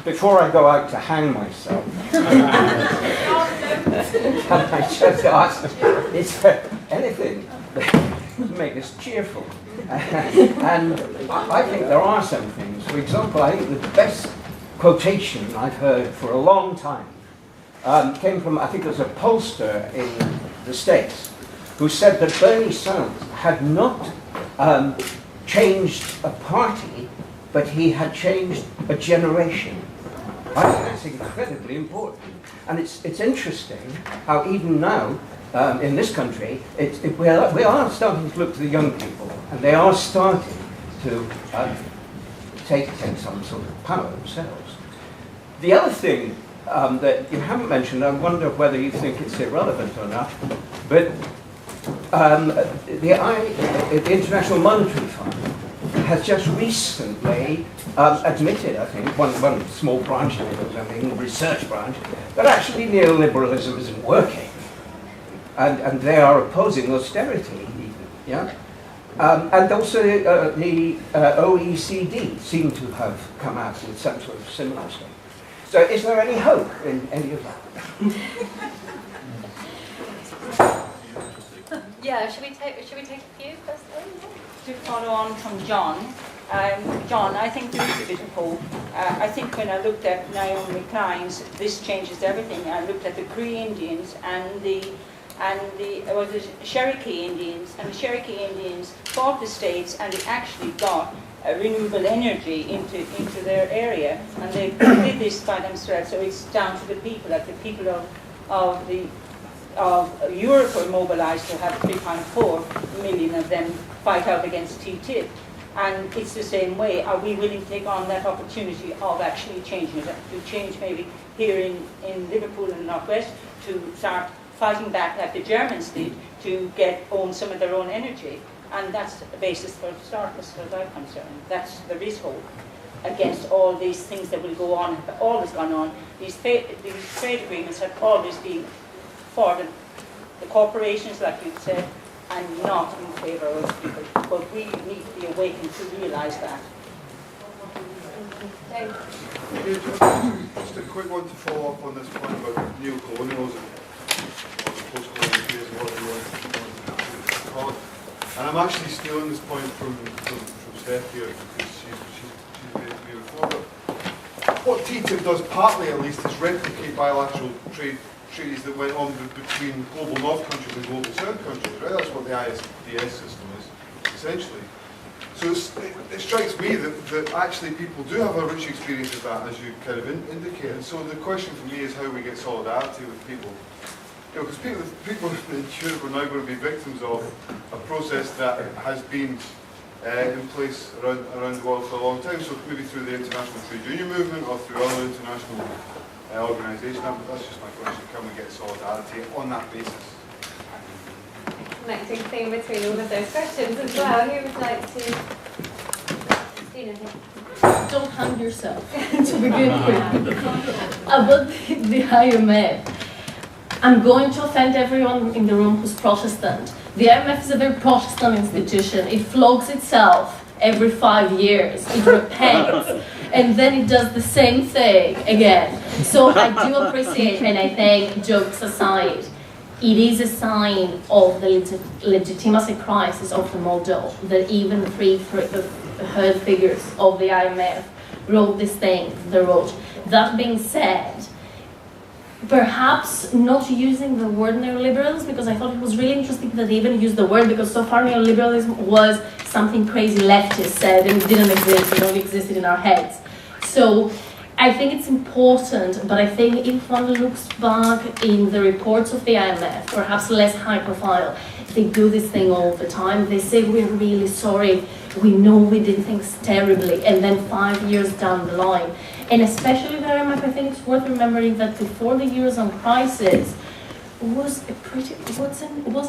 Before I go out to hang myself, can I just ask, is there anything that would make us cheerful? And I think there are some things. For example, I think the best quotation I've heard for a long time came from, I think it was a pollster in the States, who said that Bernie Sanders had not changed a party, but he had changed a generation. I think that's incredibly important. And it's interesting how even now, in this country, we are starting to look to the young people, and they are starting to take some sort of power themselves. The other thing that you haven't mentioned, I wonder whether you think it's irrelevant or not, but the International Monetary Fund has just recently admitted, I think, one small branch of it, I mean, research branch, that actually neoliberalism isn't working. And they are opposing austerity, even, yeah? And also the OECD seem to have come out with some sort of similar stuff. So is there any hope in any of that? Yeah, should we take a few first? To follow on from John, John, I think there is a bit of hope. I think when I looked at Naomi Klein's "This Changes Everything," I looked at the Cree Indians and the Cherokee Indians, and the Cherokee Indians fought the states, and they actually got renewable energy into their area, and they did this by themselves. So it's down to the people, like the people of Europe were mobilized to have 3.4 million of them fight out against TTIP. And it's the same way. Are we willing to take on that opportunity of actually changing it? To change maybe here in Liverpool in the Northwest, to start fighting back like the Germans did, to own some of their own energy. And that's the basis for start, as far as I'm concerned. There is hope against all these things that will go on, have always gone on. These trade agreements have always been for the corporations, like you said, and not in favour of people. But we need to be awakened to realise that. Just a quick one to follow up on this point about neo-colonialism, or post-colonialism, whatever you want to call it. And I'm actually stealing this point from Steph here, because she's made it me before. But what TTIP does, partly at least, is replicate bilateral treaties that went on between global north countries and global south countries, right? That's what the ISDS system is, essentially. So it strikes me that actually people do have a rich experience of that, as you kind of indicate. And so the question for me is how we get solidarity with people. Because people in Europe are now going to be victims of a process that has been in place around the world for a long time. So maybe through the international trade union movement or through other international organisations. That's just my question. Can we get solidarity on that basis? Connecting theme between all of those questions as well. Who would like to? Don't hang yourself to begin with. About the IMF, I'm going to offend everyone in the room who's Protestant. The IMF is a very Protestant institution. It flogs itself every 5 years. It repents. And then it does the same thing again. So I do appreciate, and I think, jokes aside, it is a sign of the legitimacy crisis of the model that even the head figures of the IMF wrote this thing they wrote. That being said, perhaps not using the word neoliberalism, because I thought it was really interesting that they even used the word, because so far neoliberalism was something crazy leftists said and it didn't exist, it only existed in our heads. So I think it's important, but I think if one looks back in the reports of the IMF, perhaps less high profile, they do this thing all the time. They say, we're really sorry, we know we did things terribly, and then 5 years down the line. And especially the IMF, I think it's worth remembering that before the Eurozone crisis, was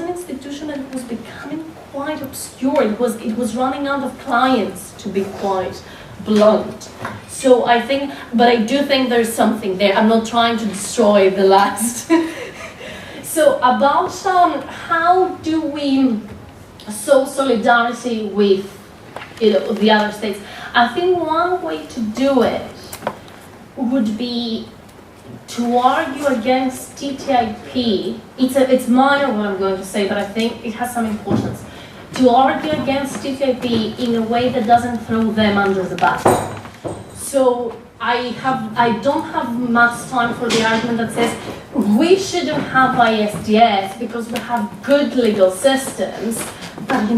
an institution that was becoming quite obscure. It was running out of clients, to be quite blunt. So I think, but I do think there's something there. I'm not trying to destroy the last. So about how do we sow solidarity with the other states. I think one way to do it would be to argue against TTIP. It's minor what I'm going to say, but I think it has some importance. To argue against TTIP in a way that doesn't throw them under the bus. So I don't have much time for the argument that says we shouldn't have ISDS because we have good legal systems, but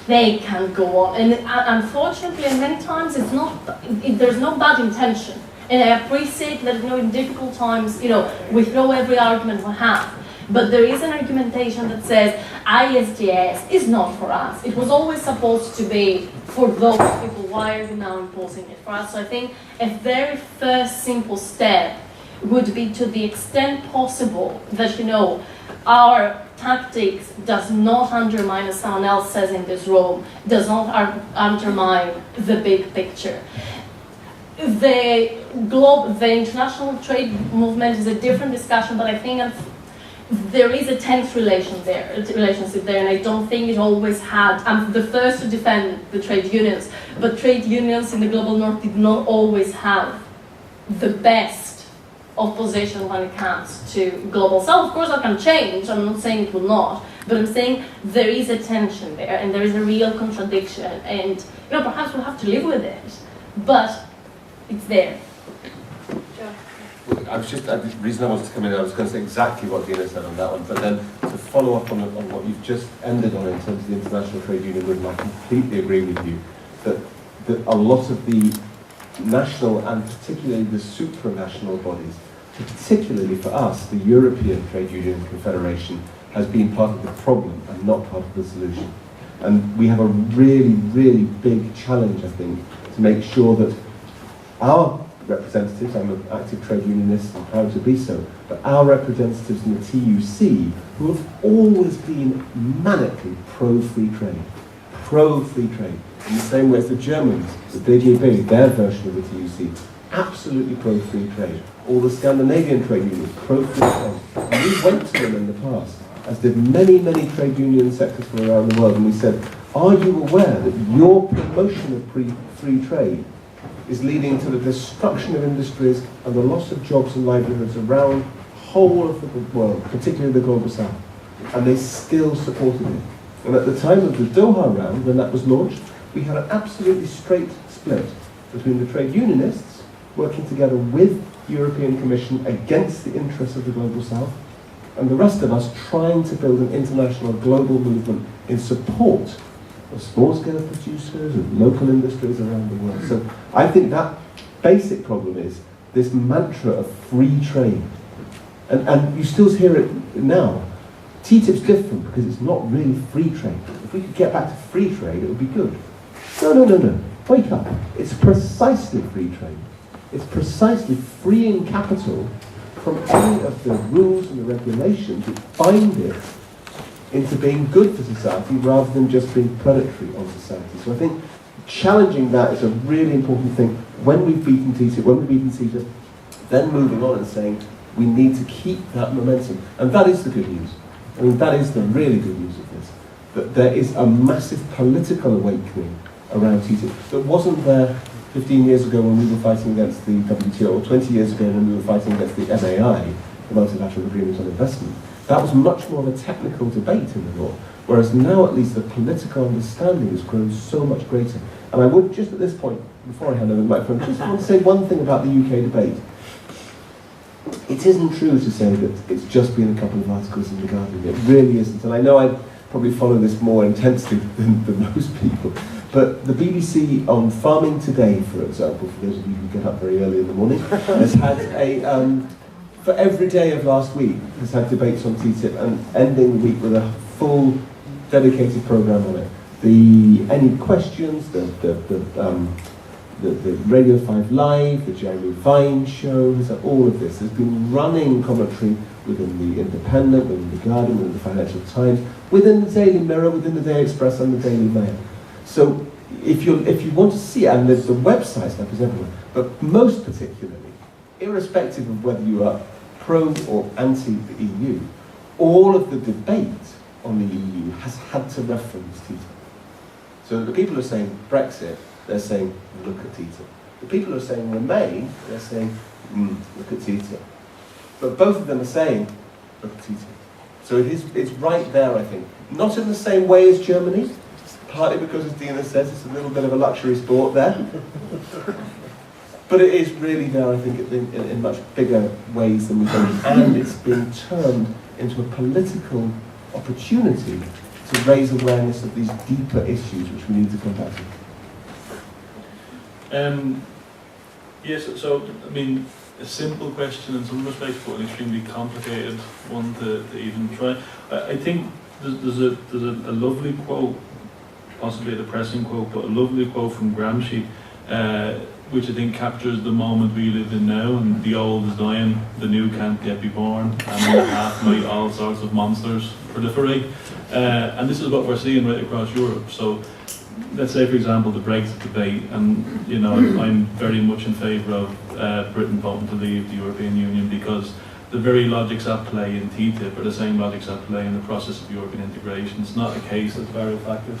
they can go on. And unfortunately, many times there's no bad intention. And I appreciate that in difficult times, we throw every argument we have. But there is an argumentation that says ISDS is not for us. It was always supposed to be for those people. Why are you now imposing it for us? So I think a very first simple step would be, to the extent possible, that our tactics does not undermine, as someone else says in this room, does not undermine the big picture. The international trade movement is a different discussion, but I think there is a tense relationship there, and I don't think it always had. I'm the first to defend the trade unions, but trade unions in the global north did not always have the best of position when it comes to global south. Of course, that can change. I'm not saying it will not, but I'm saying there is a tension there, and there is a real contradiction, and perhaps we'll have to live with it, but it's there. The reason I wanted to come in, I was going to say exactly what Dina said on that one, but then to follow up on what you've just ended on in terms of the International Trade Union movement, I completely agree with you that a lot of the national and particularly the supranational bodies, particularly for us, the European Trade Union Confederation, has been part of the problem and not part of the solution. And we have a really, really big challenge, I think, to make sure that our representatives, I'm an active trade unionist and proud to be so, but our representatives in the TUC, who have always been manically pro-free trade, in the same way as the Germans, the DGB, their version of the TUC, absolutely pro-free trade. All the Scandinavian trade unions, pro-free trade. And we went to them in the past, as did many, many trade union sectors from around the world, and we said, are you aware that your promotion of free trade is leading to the destruction of industries and the loss of jobs and livelihoods around the whole of the world, particularly the global south? And they still supported it. And at the time of the Doha round, when that was launched, we had an absolutely straight split between the trade unionists working together with the European Commission against the interests of the global south, and the rest of us trying to build an international global movement in support of small-scale producers and local industries around the world. So I think that basic problem is this mantra of free trade. And you still hear it now. TTIP's different because it's not really free trade. If we could get back to free trade, it would be good. No. Wake up. It's precisely free trade. It's precisely freeing capital from any of the rules and the regulations that bind it into being good for society rather than just being predatory on society. So I think challenging that is a really important thing. When we've beaten TTIP, CETA, then moving on and saying we need to keep that momentum. And that is the good news. I mean, that is the really good news of this. That there is a massive political awakening around TTIP that wasn't there 15 years ago when we were fighting against the WTO, or 20 years ago when we were fighting against the MAI, the Multilateral Agreement on Investment. That was much more of a technical debate in the law, whereas now at least the political understanding has grown so much greater. And I would just at this point, before I hand over the microphone, just want to say one thing about the UK debate. It isn't true to say that it's just been a couple of articles in The Guardian. It really isn't. And I know I probably follow this more intensely than most people, but the BBC on Farming Today, for example, for those of you who get up very early in the morning, has had a... for every day of last week, has had debates on TTIP and ending the week with a full dedicated programme on it. Any questions, the Radio 5 Live, the Jeremy Vine show, all of this. There's been running commentary within the Independent, within the Guardian, within the Financial Times, within the Daily Mirror, within the Daily Express and the Daily Mail. So if you want to see it, and the website stuff is everywhere, but most particularly, irrespective of whether you are pro or anti the EU, all of the debate on the EU has had to reference TTIP. So the people who are saying Brexit, they're saying, look at TTIP. The people who are saying Remain, they're saying, look at TTIP. But both of them are saying, look at TTIP. So it's right there, I think. Not in the same way as Germany, partly because, as Dina says, it's a little bit of a luxury sport there. But it is really there, I think, in much bigger ways than we think. And it's being turned into a political opportunity to raise awareness of these deeper issues which we need to combat. Yes, so, I mean, a simple question in some respects, but an extremely complicated one to even try. I think there's a lovely quote, possibly a depressing quote, but a lovely quote from Gramsci, which I think captures the moment we live in now, and the old is dying, the new can't yet be born, and in the half night all sorts of monsters proliferate. And this is what we're seeing right across Europe. So let's say, for example, the Brexit debate, and you know, I'm very much in favour of Britain voting to leave the European Union, because the very logics at play in TTIP are the same logics at play in the process of European integration. It's not a case that Varoufakis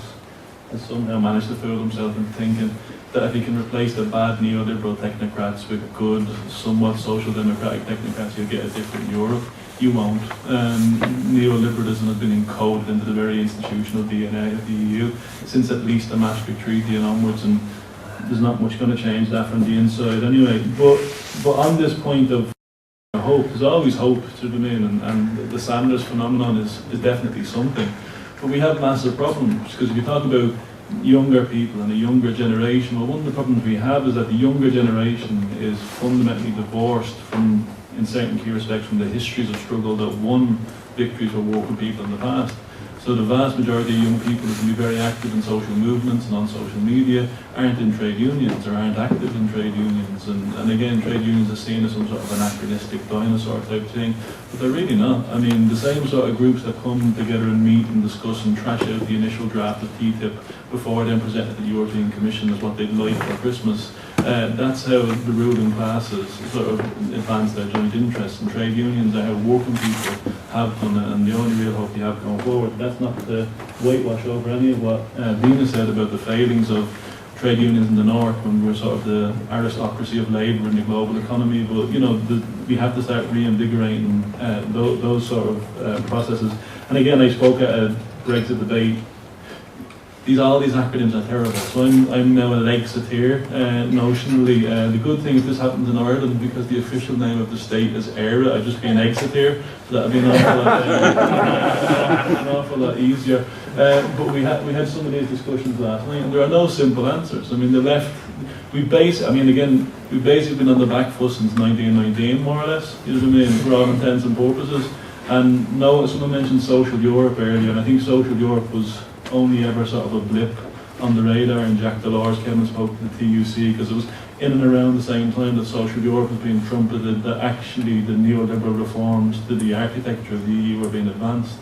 has somehow managed to fool himself into thinking that if he can replace the bad neoliberal technocrats with good, somewhat social democratic technocrats, you'll get a different Europe. You won't. Neoliberalism has been encoded into the very institutional DNA of the EU since at least the Maastricht Treaty and onwards, and there's not much going to change that from the inside anyway. But on this point of hope, there's always hope to the main, and the Sanders phenomenon is definitely something. But we have massive problems, because if you talk about younger people and a younger generation, well, one of the problems we have is that the younger generation is fundamentally divorced from, in certain key respects, from the histories of struggle that won victories for working people in the past. So the vast majority of young people who can be very active in social movements and on social media aren't in trade unions or aren't active in trade unions. And again, trade unions are seen as some sort of anachronistic dinosaur type thing, but they're really not. I mean, the same sort of groups that come together and meet and discuss and trash out the initial draft of TTIP before then presented to the European Commission as what they'd like for Christmas. That's how the ruling classes sort of advance their joint interests, and trade unions are how working people have done it, and the only real hope you have going forward. That's not to whitewash over any of what Dina said about the failings of trade unions in the north when we're sort of the aristocracy of labour in the global economy, but you know, we have to start reinvigorating those sort of processes. And again, I spoke at a Brexit debate. All these acronyms are terrible. So I'm now an exiteer, notionally. The good thing is this happens in Ireland, because the official name of the state is ERA. I'd just be an exiteer, so that'd be an awful lot easier. But we had some of these discussions last night, and there are no simple answers. I mean, the left, we've basically been on the back foot since 1919, more or less. You know what I mean? For all intents and purposes. And no, someone mentioned social Europe earlier, and I think social Europe was only ever sort of a blip on the radar, and Jacques Delors came and spoke to the TUC, because it was in and around the same time that social Europe was being trumpeted, that actually the neoliberal reforms to the architecture of the EU were being advanced.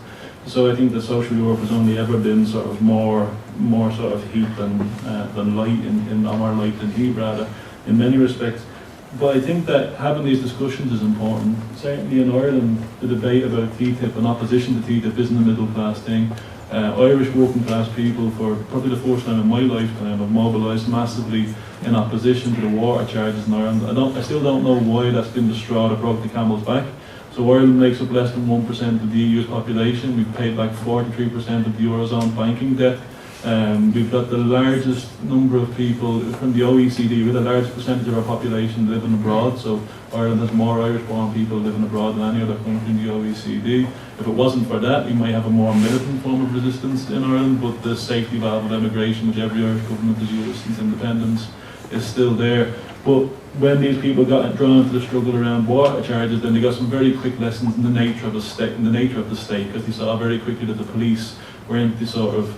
So I think that social Europe has only ever been sort of more sort of heat than light, in more light than heat rather, in many respects. But I think that having these discussions is important. Certainly in Ireland, the debate about TTIP and opposition to TTIP isn't a middle class thing. Irish working class people, for probably the first time in my lifetime, have mobilised massively in opposition to the water charges in Ireland. I still don't know why that's been the straw that broke the camel's back. So Ireland makes up less than 1% of the EU's population. We've paid back 43% of the Eurozone banking debt. We've got the largest number of people from the OECD, with the largest percentage of our population living abroad. So Ireland has more Irish-born people living abroad than any other country in the OECD. If it wasn't for that, we might have a more militant form of resistance in Ireland, but the safety valve of emigration, which every Irish government has used since independence, is still there. But when these people got drawn into the struggle around water charges, then they got some very quick lessons in the nature of the state, because they saw very quickly that the police weren't the sort of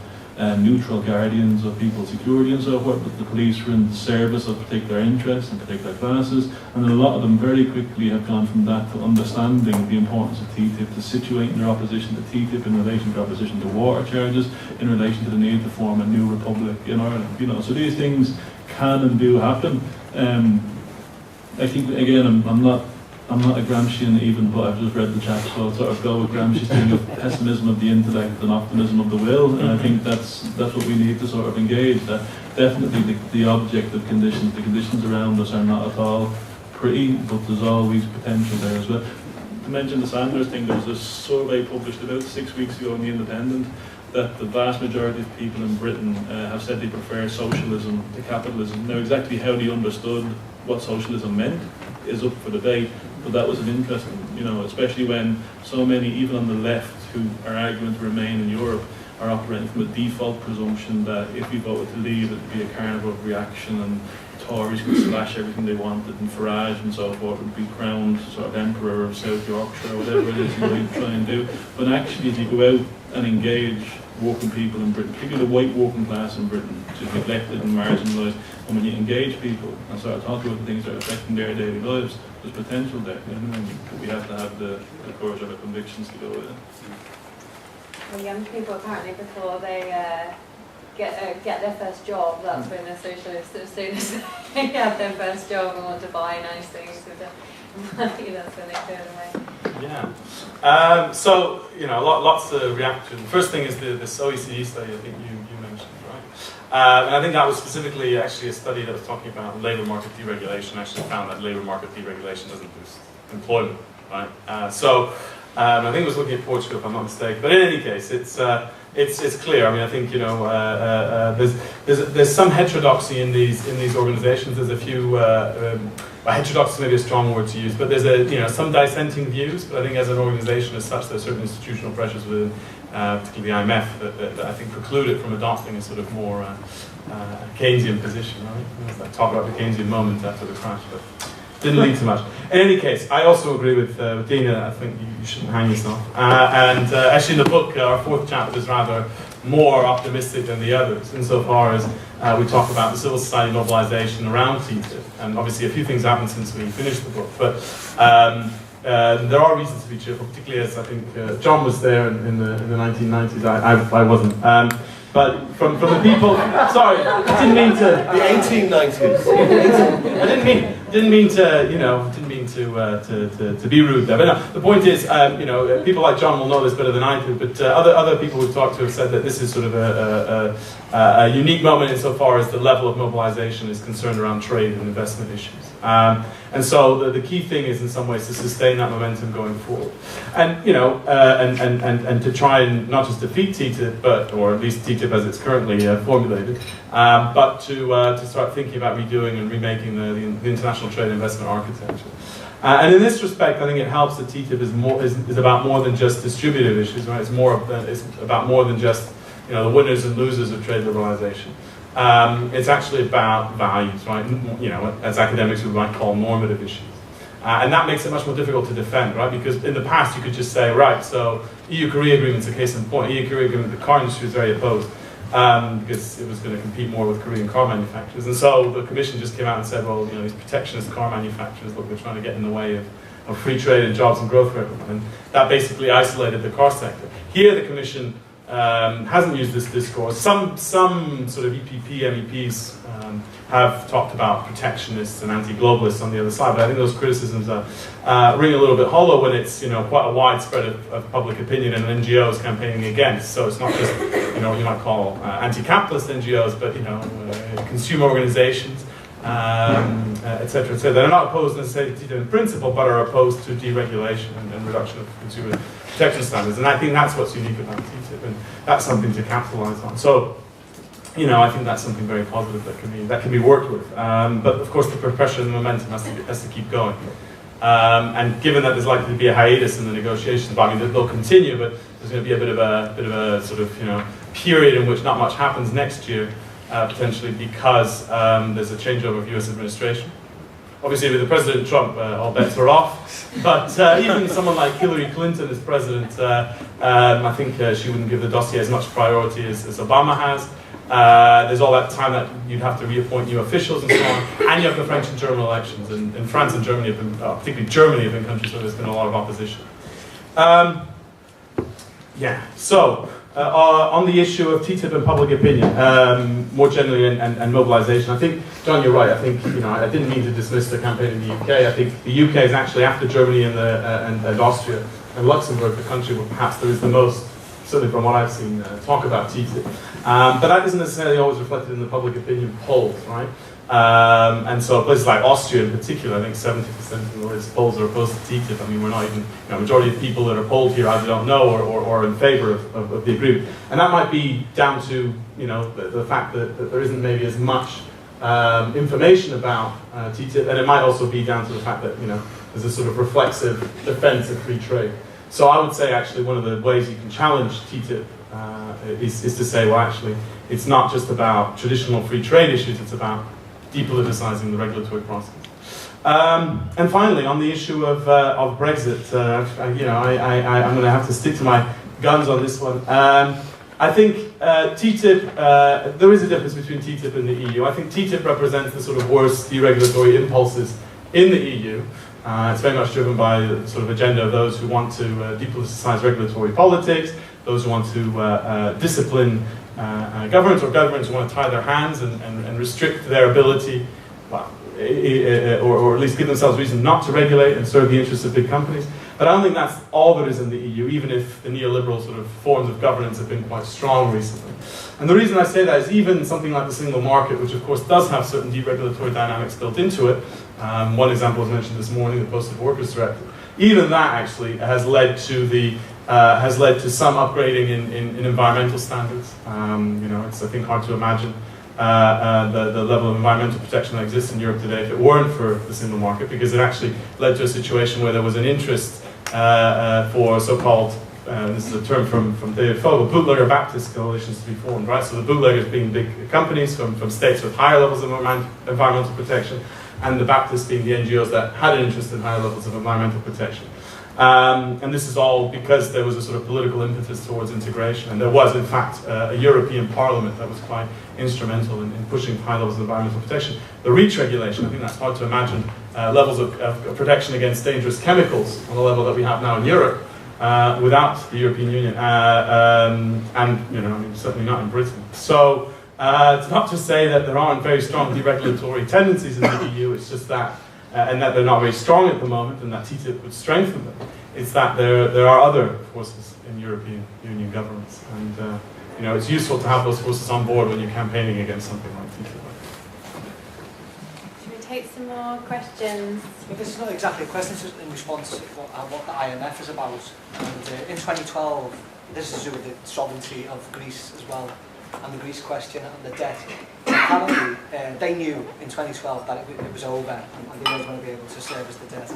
neutral guardians of people's security and so forth, but the police were in the service of particular interests and particular classes, and then a lot of them very quickly have gone from that to understanding the importance of TTIP, to situating their opposition to TTIP in relation to their opposition to water charges, in relation to the need to form a new republic in Ireland. You know, so these things can and do happen. I think, again, I'm not I'm not a Gramscian even, but I've just read the chapter, so I'll sort of go with Gramsci's thing of pessimism of the intellect and optimism of the will, and I think that's what we need to sort of engage. That definitely the objective conditions, the conditions around us are not at all pretty, but there's always potential there as well. To mention the Sanders thing, there was a survey published about 6 weeks ago in The Independent that the vast majority of people in Britain have said they prefer socialism to capitalism. Now, exactly how they understood what socialism meant is up for debate, but that was an interesting, especially when so many, even on the left, who are arguing to remain in Europe, are operating from a default presumption that if we voted to leave, it would be a carnival of reaction and Tories could slash everything they wanted, and Farage and so forth would be crowned sort of emperor of South Yorkshire or whatever it is you might try and do. But actually, if you go out and engage working people in Britain, particularly the white working class in Britain, which is neglected and marginalised, and when you engage people and start talking about the things that are affecting their daily lives, there's potential there. But we have to have the courage or the convictions to go with it. Well, young people apparently before they get their first job, that's when they're socialists. As soon as they have their first job and want to buy nice things with the money, that's when they turn away. Yeah. So, lots of reaction. First thing is this OECD study I think you mentioned, right? And I think that was specifically actually a study that was talking about labour market deregulation. Actually found that labour market deregulation doesn't boost employment, right? I think it was looking at Portugal, if I'm not mistaken. But in any case, it's clear. I mean, I think there's some heterodoxy in these organisations. There's a few heterodoxy maybe a strong word to use, but there's some dissenting views. But I think as an organisation as such, there's certain institutional pressures within, particularly the IMF, that I think preclude it from adopting a sort of more Keynesian position. Right? I talk about the Keynesian moment after the crash, but didn't lead to much. In any case, I also agree with Dina. I think you shouldn't hang yourself. And actually, in the book, our fourth chapter is rather more optimistic than the others, insofar as we talk about the civil society mobilisation around TTIP. And obviously, a few things happened since we finished the book, but there are reasons to be cheerful, particularly as I think John was there in the 1990s. I wasn't. But from the people, sorry, I didn't mean to. The 1890s. I didn't mean to be rude there. But no, the point is, people like John will know this better than I do. But other people we've talked to have said that this is sort of a unique moment insofar as the level of mobilisation is concerned around trade and investment issues. And so the key thing is, in some ways, to sustain that momentum going forward, and and to try and not just defeat TTIP, or at least TTIP as it's currently formulated, but to start thinking about redoing and remaking the international trade investment architecture. And in this respect, I think it helps that TTIP is about more than just distributive issues, right? It's about more than just the winners and losers of trade liberalisation. It's actually about values, right? As academics we might call normative issues. And that makes it much more difficult to defend, right? Because in the past you could just say, right, so EU-Korea agreement's a case in point. EU-Korea agreement, the car industry was very opposed because it was going to compete more with Korean car manufacturers. And so the Commission just came out and said, well, these protectionist car manufacturers, look, they're trying to get in the way of free trade and jobs and growth for everyone. And that basically isolated the car sector. Here the Commission hasn't used this discourse. Some sort of EPP MEPs have talked about protectionists and anti-globalists on the other side, but I think those criticisms ring a little bit hollow when it's quite a widespread of public opinion and NGOs campaigning against. So it's not just you might call anti-capitalist NGOs, but consumer organisations, etc., etc. They're not opposed necessarily to TTIP in principle, but are opposed to deregulation and reduction of consumer protection standards. And I think that's what's unique about TTIP, and that's something to capitalise on. So, I think that's something very positive that can be worked with. But of course, the pressure and the momentum has to keep going. And given that there's likely to be a hiatus in the negotiations, I mean they'll continue, but there's going to be a bit of a sort of period in which not much happens next year. Potentially because there's a changeover of US administration. Obviously with the President Trump, all bets are off. But even someone like Hilary Clinton as president, I think she wouldn't give the dossier as much priority as Obama has. There's all that time that you'd have to reappoint new officials and so on. And you have the French and German elections. And France and Germany have been, particularly Germany, have been countries where there's been a lot of opposition. So on the issue of TTIP and public opinion, more generally, and mobilisation. I think, John, you're right. I think, you know, I didn't mean to dismiss the campaign in the UK. I think the UK is actually, after Germany and Austria and Luxembourg, the country where perhaps there is the most, certainly from what I've seen, talk about TTIP. But that isn't necessarily always reflected in the public opinion polls, right? And so places like Austria in particular, I think 70% of the latest polls are opposed to TTIP. I mean, we're not even, you know, majority of people that are polled here either don't know or are in favour of the agreement. And that might be down to, you know, the fact that there isn't maybe as much information about TTIP, and it might also be down to the fact that, you know, there's a sort of reflexive defence of free trade. So I would say actually one of the ways you can challenge TTIP is to say, well, actually, it's not just about traditional free trade issues, it's about depoliticising the regulatory process. And finally, on the issue of Brexit, you know, I'm going to have to stick to my guns on this one. I think TTIP, there is a difference between TTIP and the EU. I think TTIP represents the sort of worst deregulatory impulses in the EU. It's very much driven by the sort of agenda of those who want to depoliticise regulatory politics, those who want to discipline governments, or governments who want to tie their hands and restrict their ability, well, or at least give themselves reason not to regulate and serve the interests of big companies. But I don't think that's all there is in the EU, even if the neoliberal sort of forms of governance have been quite strong recently. And the reason I say that is even something like the single market, which of course does have certain deregulatory dynamics built into it. One example was mentioned this morning, the Posted Workers Directive. Even that actually has led to some upgrading in environmental standards. You know, it's, I think, hard to imagine the level of environmental protection that exists in Europe today if it weren't for the single market, because it actually led to a situation where there was an interest for so-called, this is a term from David Fogel, bootlegger Baptist coalitions to be formed, right? So the bootleggers being big companies from states with higher levels of environmental protection, and the Baptists being the NGOs that had an interest in higher levels of environmental protection. And this is all because there was a sort of political impetus towards integration, and there was, in fact, a European Parliament that was quite instrumental in pushing high levels of environmental protection. The REACH regulation, I think that's hard to imagine levels of protection against dangerous chemicals on the level that we have now in Europe without the European Union, and, you know, I mean, certainly not in Britain. So it's not to say that there aren't very strong deregulatory tendencies in the EU, it's just that and that they're not very strong at the moment, and that TTIP would strengthen them. It's that there are other forces in European Union governments, and you know, it's useful to have those forces on board when you're campaigning against something like TTIP. Should we take some more questions? Well, this is not exactly a question, it's just in response to what the IMF is about. And in 2012, this is to do with the sovereignty of Greece as well, and the Greece question and the debt. Apparently, they knew in 2012 that it was over and they weren't going to be able to service the debt.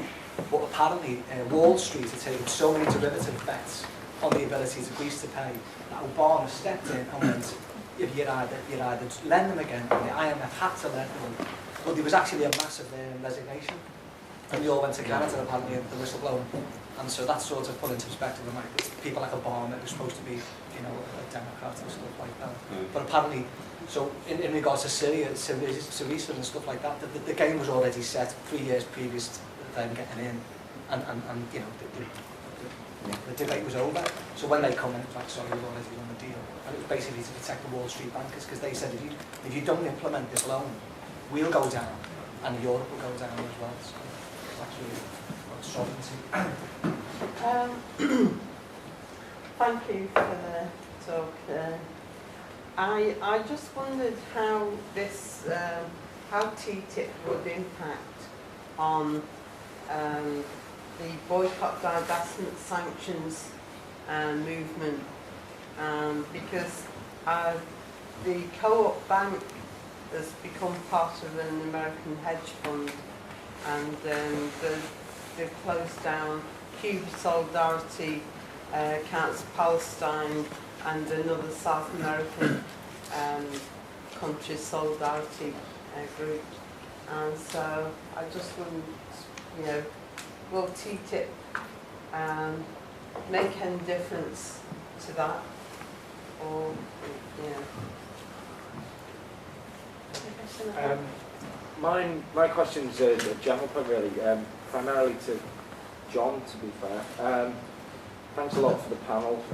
But apparently, Wall Street had taken so many derivative bets on the ability of Greece to pay that Obama stepped in and went, if you'd either lend them again, and the IMF had to lend them. But there was actually a massive resignation. And they all went to Canada, apparently, the whistleblower. And so that's sort of put into perspective, like people like Obama, who's supposed to be, you know, a Democrat and stuff like that. But apparently, so in regards to Syriza and stuff like that, the game was already set 3 years previous to them getting in, and you know, the debate was over. So when they come in, it's like, sorry, we've already done the deal. And it was basically to protect the Wall Street bankers, because they said, if you don't implement this loan, we'll go down, and Europe will go down as well. So it's actually sovereignty. Thank you for the talk. I just wondered how this, how TTIP would impact on the boycott, divestment, sanctions movement, because the Co-op Bank has become part of an American hedge fund, and they've closed down Cuba Solidarity, Council Palestine, and another South American country, Solidarity group. And so I just wouldn't, you know, will TTIP make any difference to that? Or, you know. My question's a general point, really, primarily to John, to be fair. Thanks a lot for the panel.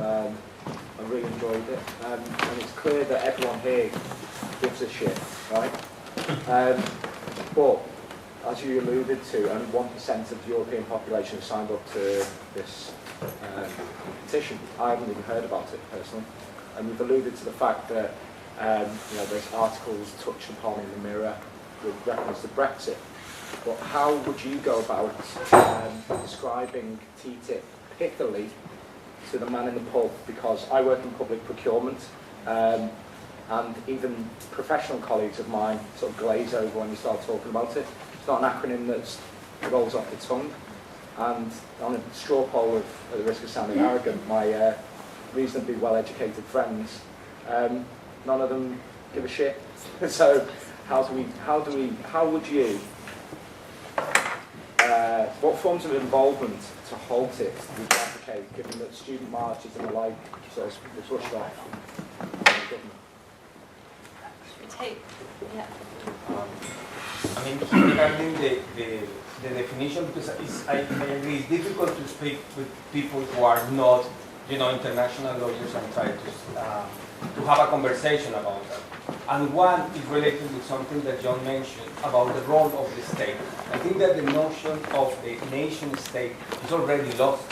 I really enjoyed it. And it's clear that everyone here gives a shit, right? But, as you alluded to, only 1% of the European population have signed up to this petition. I haven't even heard about it personally. And you've alluded to the fact that there's articles touched upon in the Mirror with reference to Brexit. But how would you go about describing TTIP, particularly to the man in the pub? Because I work in public procurement, and even professional colleagues of mine sort of glaze over when you start talking about it. It's not an acronym that rolls off the tongue. And on a straw poll, at the risk of sounding arrogant, my reasonably well-educated friends, none of them give a shit. So how would you, what forms of involvement to halt it would you advocate, given that student marches and the like sort of were pushed off by the government? I mean, regarding the definition, because I agree, it's difficult to speak with people who are not, international lawyers and try to have a conversation about that. And one is related with something that John mentioned about the role of the state. I think that the notion of the nation state is already lost,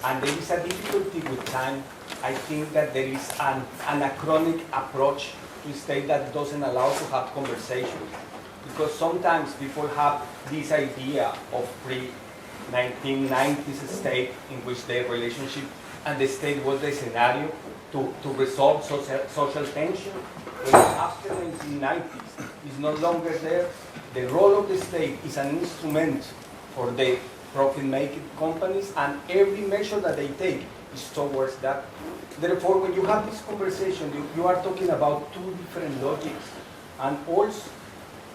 and there is a difficulty with time. I think that there is an anachronic approach to state that doesn't allow to have conversations. Because sometimes people have this idea of pre-1990s state in which their relationship and the state was the scenario to resolve social tension. When after 1990s is no longer there, the role of the state is an instrument for the profit-making companies, and every measure that they take is towards that. Therefore, when you have this conversation, you are talking about two different logics, and also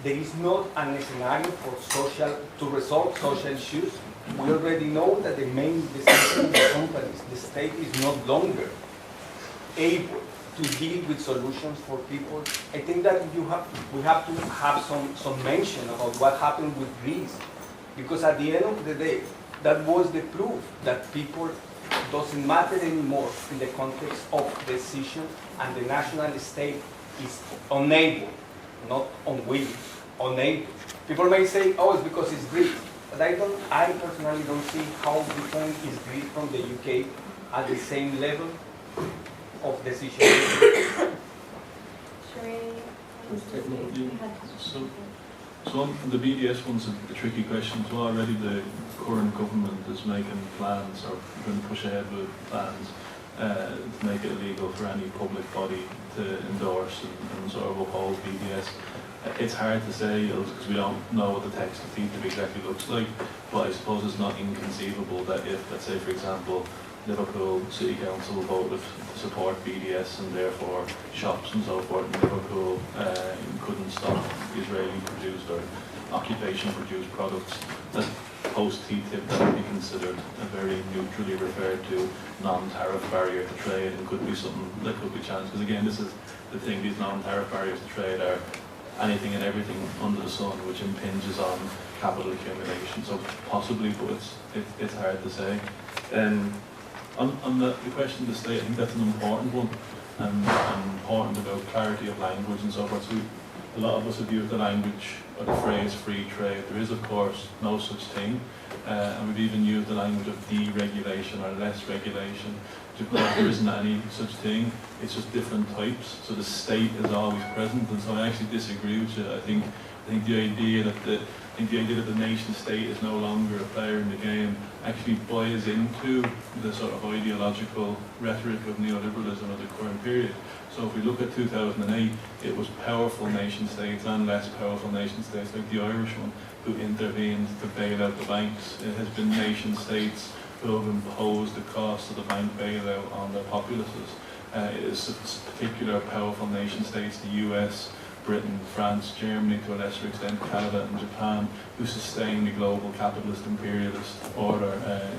there is not a scenario for to resolve social issues. We already know that the main decision of the companies, the state is no longer able to deal with solutions for people. I think that we have to have some mention about what happened with Greece, because at the end of the day, that was the proof that people doesn't matter anymore in the context of decision, and the national state is unable, not unwilling, unable. People may say, oh, it's because it's Greece. But I personally don't see how different is Greece from the UK at the same level of decision making. So on the BDS one's a tricky question. So already the current government is making plans, or going to push ahead with plans to make it illegal for any public body to endorse and sort of uphold BDS. It's hard to say because we don't know what the text of TTIP exactly looks like, but I suppose it's not inconceivable that if, let's say for example, Liverpool City Council voted to support BDS and therefore shops and so forth in Liverpool couldn't stock Israeli-produced or occupation-produced products, that post-TTIP that would be considered a very neutrally referred to non-tariff barrier to trade, and could be something that could be challenged. Because again, this is the thing, these non-tariff barriers to trade are anything and everything under the sun which impinges on capital accumulation. So possibly, but it's hard to say. On the question of the state, I think that's an important one, and important about clarity of language and so forth. So a lot of us have used the language or the phrase free trade. There is, of course, no such thing, and we've even used the language of deregulation or less regulation. There isn't any such thing. It's just different types. So the state is always present, and so I actually disagree with you. I think the idea that the nation state is no longer a player in the game actually buys into the sort of ideological rhetoric of neoliberalism of the current period. So if we look at 2008, it was powerful nation states and less powerful nation states, like the Irish one, who intervened to bail out the banks. It has been nation states who have imposed the cost of the bank bailout on their populaces. It is particular powerful nation states, the US, Britain, France, Germany, to a lesser extent Canada and Japan, who sustain the global capitalist imperialist order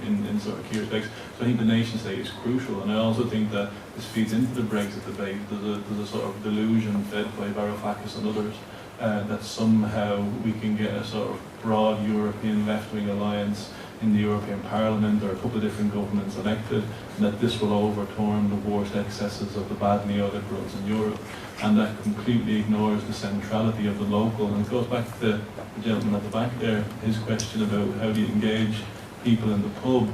in sort of key respects. So I think the nation state is crucial, and I also think that this feeds into the Brexit debate. There's a sort of delusion fed by Varoufakis and others that somehow we can get a sort of broad European left-wing alliance in the European Parliament, or a couple of different governments elected, and that this will overturn the worst excesses of the bad neoliberals in Europe. And that completely ignores the centrality of the local. And it goes back to the gentleman at the back there, his question about how do you engage people in the pub.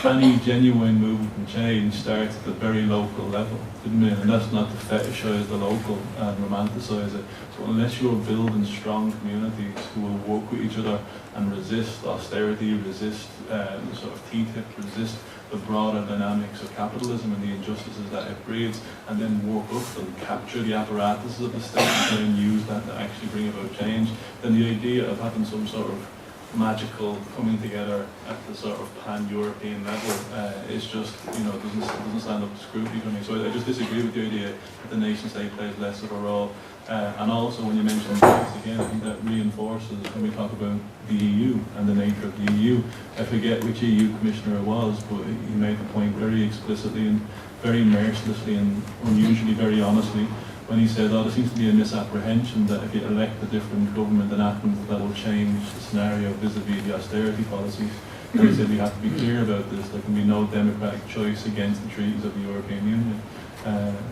Any genuine movement and change starts at the very local level, and that's not to fetishise the local and romanticise it. So unless you're building strong communities who will work with each other and resist austerity, resist sort of TTIP, resist the broader dynamics of capitalism and the injustices that it breeds, and then work up and capture the apparatuses of the state and then use that to actually bring about change, then the idea of having some sort of magical coming together at the sort of pan-European level is just, doesn't stand up to scrutiny for me. So I just disagree with the idea that the nation state plays less of a role. And also when you mention rights again, I think that reinforces when we talk about the EU and the nature of the EU. I forget which EU commissioner it was, but he made the point very explicitly and very mercilessly and unusually very honestly when he said, there seems to be a misapprehension that if you elect a different government in Athens, that will change the scenario vis-a-vis the austerity policies. And he said we have to be clear about this. There can be no democratic choice against the treaties of the European Union.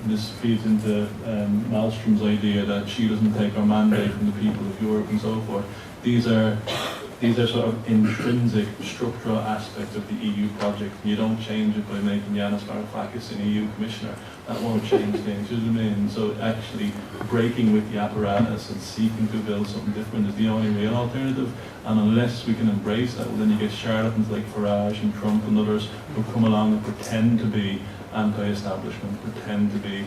This feeds into Malmström's idea that she doesn't take her mandate from the people of Europe and so forth. These are sort of intrinsic structural aspects of the EU project. You don't change it by making Yanis Varoufakis an EU commissioner. That won't change things, you know what I mean? So actually breaking with the apparatus and seeking to build something different is the only real alternative. And unless we can embrace that, well, then you get charlatans like Farage and Trump and others who come along and pretend to be anti-establishment, pretend to be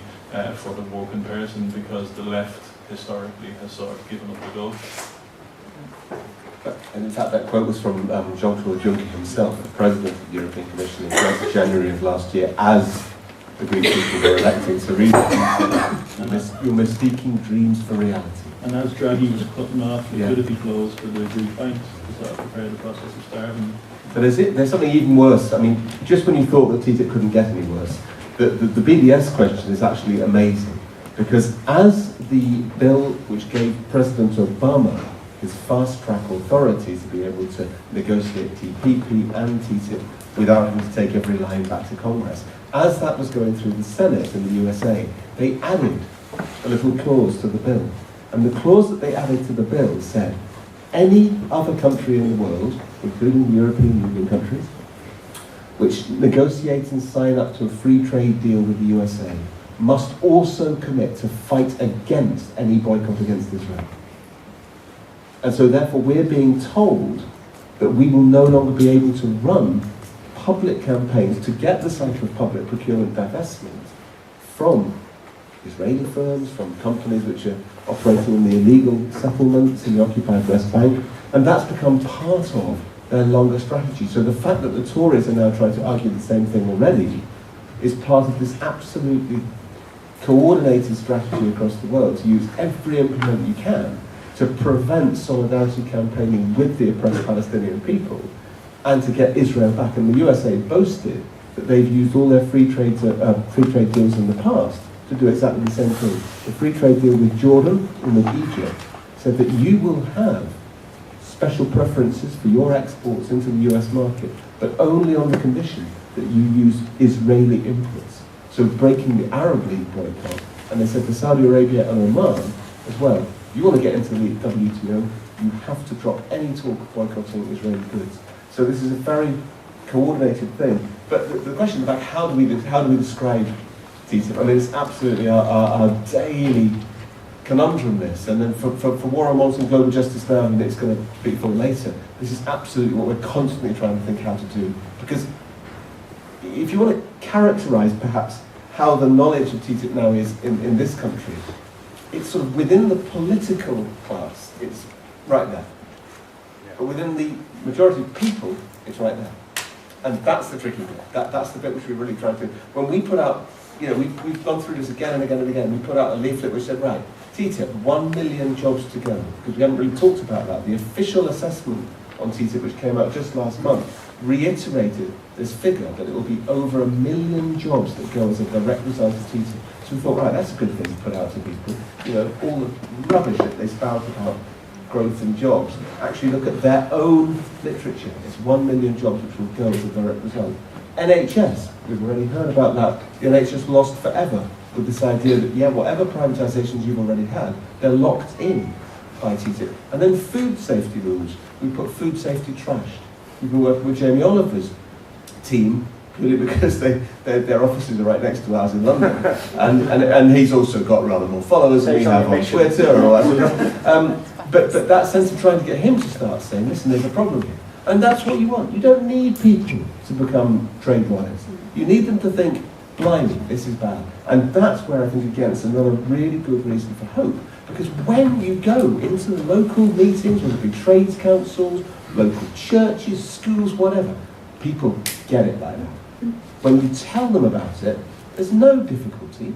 for the working person, because the left historically has sort of given up the ghost. And in fact, that quote was from Jean-Claude Juncker himself, the President of the European Commission, in January of last year, as the Greek people were electing Syriza. You're mistaking dreams for reality. And as Draghi was cutting off liquidity flows for the Greek banks to sort of prepare the process of starving. But there's something even worse. I mean, just when you thought that TTIP couldn't get any worse, the BDS question is actually amazing. Because as the bill which gave President Obama his fast-track authority to be able to negotiate TPP and TTIP without having to take every line back to Congress, as that was going through the Senate in the USA, they added a little clause to the bill. And the clause that they added to the bill said, any other country in the world, including European Union countries, which negotiate and sign up to a free trade deal with the USA, must also commit to fight against any boycott against Israel. And so therefore we're being told that we will no longer be able to run public campaigns to get the cycle of public procurement divestment from Israeli firms, from companies which are operating in the illegal settlements in the occupied West Bank, and that's become part of their longer strategy. So the fact that the Tories are now trying to argue the same thing already is part of this absolutely coordinated strategy across the world to use every implement you can to prevent solidarity campaigning with the oppressed Palestinian people and to get Israel back. And the USA boasted that they've used all their free trade deals in the past to do exactly the same thing. The free trade deal with Jordan and with Egypt said that you will have special preferences for your exports into the US market, but only on the condition that you use Israeli inputs. So breaking the Arab League boycott, and they said to Saudi Arabia and Oman as well, you want to get into the WTO, you have to drop any talk of boycotting Israeli goods. So this is a very coordinated thing. But the question about how do we describe TTIP? I mean, it's absolutely our daily conundrum, this. And then for War on Wants and Global Justice now, and it's going to be for later, this is absolutely what we're constantly trying to think how to do. Because if you want to characterise perhaps how the knowledge of TTIP now is in this country, it's sort of within the political class, it's right there. But within the majority of people, it's right there. And that's the tricky bit. That's the bit which we're really trying to do. When we put out, we've gone through this again and again and again, we put out a leaflet which said, right, TTIP, 1 million jobs to go. Because we haven't really talked about that. The official assessment on TTIP, which came out just last month, reiterated this figure, that it will be over 1 million jobs that go as a direct result of TTIP. So we thought, right, that's a good thing to put out to people. All the rubbish that they spout about growth in jobs, actually look at their own literature. It's 1 million jobs which will go as a direct result. NHS, we've already heard about that. The NHS lost forever with this idea that, yeah, whatever privatisations you've already had, they're locked in by TTIP. And then food safety rules. We put food safety trashed. We've been working with Jamie Oliver's team, purely because their offices are right next to ours in London. and he's also got rather more followers than we have on Twitter or all that sort of stuff. But that sense of trying to get him to start saying, listen, there's a problem here. And that's what you want. You don't need people to become trade lawyers. You need them to think, blimey, this is bad. And that's where I think, again, it's another really good reason for hope. Because when you go into the local meetings, whether it be trades councils, local churches, schools, whatever, people get it by now. When you tell them about it, there's no difficulty.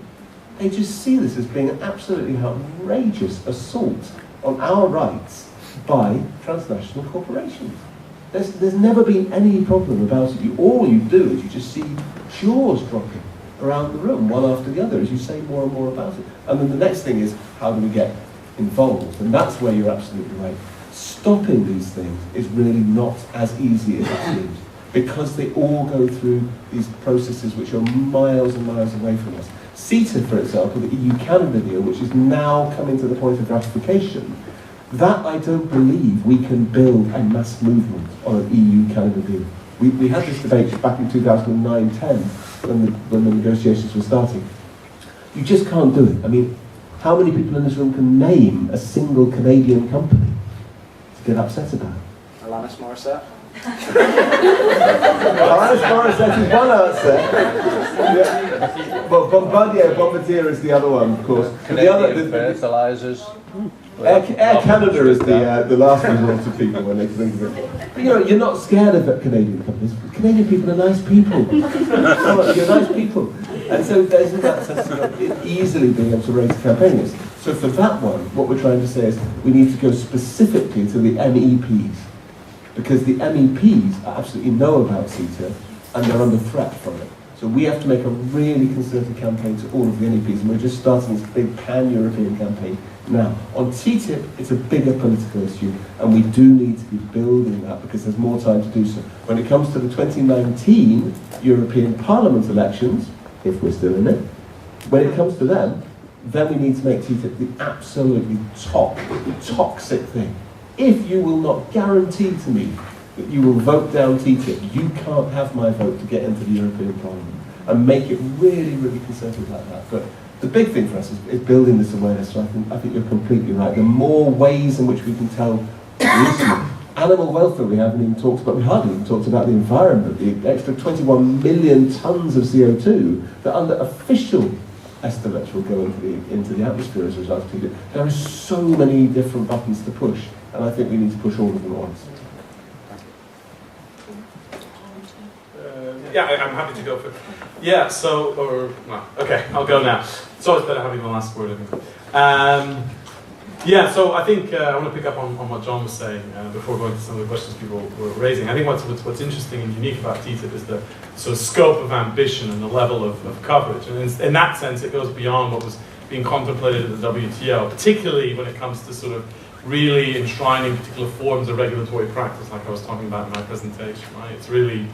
They just see this as being an absolutely outrageous assault on our rights by transnational corporations. There's never been any problem about it. All you do is you just see jaws dropping around the room, one after the other, as you say more and more about it. And then the next thing is, how do we get involved? And that's where you're absolutely right. Stopping these things is really not as easy as it seems, because they all go through these processes which are miles and miles away from us. CETA, for example, the EU-Canada deal, which is now coming to the point of ratification, that I don't believe we can build a mass movement on an EU-Canada deal. We had this debate back in 2009-10 when the negotiations were starting. You just can't do it. I mean, how many people in this room can name a single Canadian company to get upset about? Alanis Morissette? Alanis Morissette is one answer. Yeah. Well, Bombardier is the other one, of course. Canadian fertilizers. Air Canada is the last resort of people when they think of it. But, you know, you're not scared of Canadian companies. Canadian people are nice people. You're nice people. And so there's that sense of easily being able to raise campaigners. So for that one, what we're trying to say is we need to go specifically to the MEPs. Because the MEPs absolutely know about CETA and they're under threat from it. So we have to make a really concerted campaign to all of the MEPs, and we're just starting this big pan-European campaign now. On TTIP, it's a bigger political issue, and we do need to be building that because there's more time to do so. When it comes to the 2019 European Parliament elections, if we're still in it, when it comes to them, then we need to make TTIP the absolutely toxic thing. If you will not guarantee to me that you will vote down TTIP, you can't have my vote to get into the European Parliament, and make it really, really concerted like that. But the big thing for us is building this awareness, so I think you're completely right. The more ways in which we can tell the issue. Animal welfare we haven't even talked about, we hardly even talked about the environment, the extra 21 million tonnes of CO2 that under official estimates will go into the atmosphere as a result of TTIP. There are so many different buttons to push, and I think we need to push all of them at once. Yeah, I'm happy to go for it. Yeah, okay, I'll go now. It's always better having the last word, I think. Yeah, so I think I want to pick up on what John was saying before going to some of the questions people were raising. I think what's interesting and unique about TTIP is the sort of scope of ambition and the level of coverage. And in that sense, it goes beyond what was being contemplated at the WTO, particularly when it comes to sort of really enshrining particular forms of regulatory practice, like I was talking about in my presentation, right? It's really,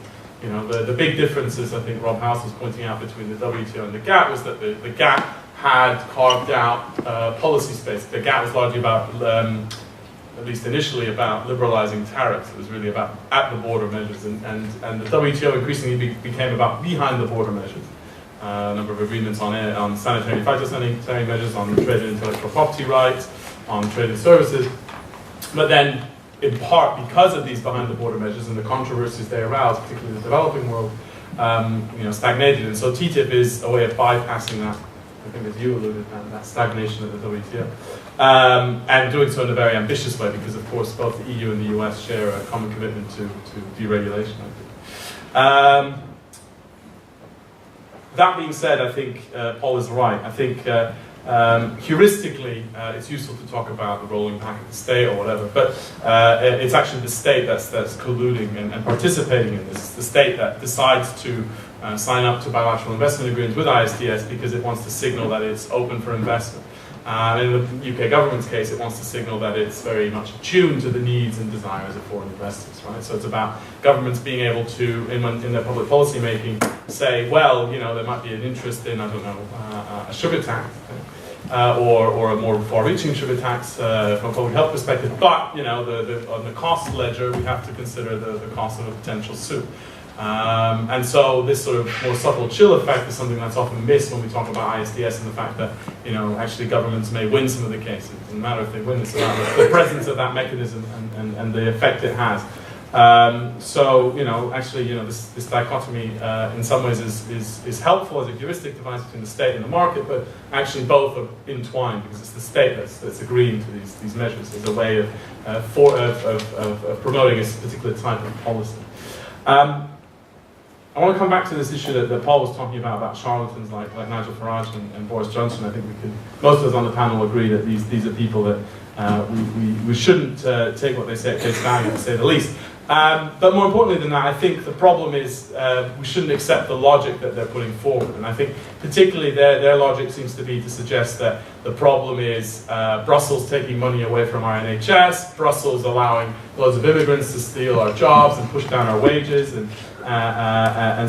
you know, the big differences, I think Rob House was pointing out between the WTO and the GATT was that the GATT had carved out policy space. The GATT was largely about, at least initially, about liberalizing tariffs. It was really about at-the-border measures, and the WTO increasingly became about behind-the-border measures. A number of agreements on sanitary and phytosanitary measures, on trade and intellectual property rights, on trade and services. But then, in part because of these behind-the-border measures and the controversies they aroused, particularly in the developing world, stagnated. And so TTIP is a way of bypassing that. I think, as you alluded, that stagnation of the WTO, and doing so in a very ambitious way, because of course both the EU and the US share a common commitment to deregulation. I think. That being said, I think Paul is right. I think heuristically, it's useful to talk about the rolling back of the state or whatever, but it's actually the state that's colluding and participating in this. It's the state that decides to sign up to bilateral investment agreements with ISDS because it wants to signal that it's open for investment. In the UK government's case, it wants to signal that it's very much attuned to the needs and desires of foreign investors, right? So it's about governments being able to, in their public policy making, say, well, you know, there might be an interest in, I don't know, a sugar tax, or a more far-reaching sugar tax from a public health perspective, but, you know, on the cost ledger, we have to consider the cost of a potential suit. And so this sort of more subtle chill effect is something that's often missed when we talk about ISDS, and the fact that, you know, actually governments may win some of the cases. It doesn't matter if they win, it's about the presence of that mechanism and the effect it has. So, you know, actually, you know, this dichotomy in some ways is helpful as a heuristic device between the state and the market, but actually both are entwined because it's the state that's agreeing to these measures as a way of promoting a particular type of policy. I want to come back to this issue that Paul was talking about charlatans like Nigel Farage and Boris Johnson. I think most of us on the panel agree that these are people that we shouldn't take what they say at face value, to say the least. But more importantly than that, I think the problem is we shouldn't accept the logic that they're putting forward. And I think particularly their logic seems to be to suggest that the problem is Brussels taking money away from our NHS, Brussels allowing loads of immigrants to steal our jobs and push down our wages and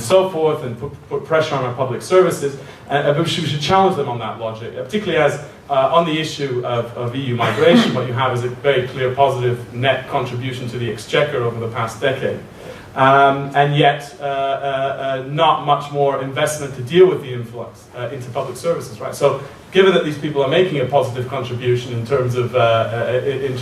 so forth, and put pressure on our public services. But we should challenge them on that logic, particularly as on the issue of EU migration, what you have is a very clear positive net contribution to the exchequer over the past decade. And yet, not much more investment to deal with the influx into public services, right? So, given that these people are making a positive contribution in terms of their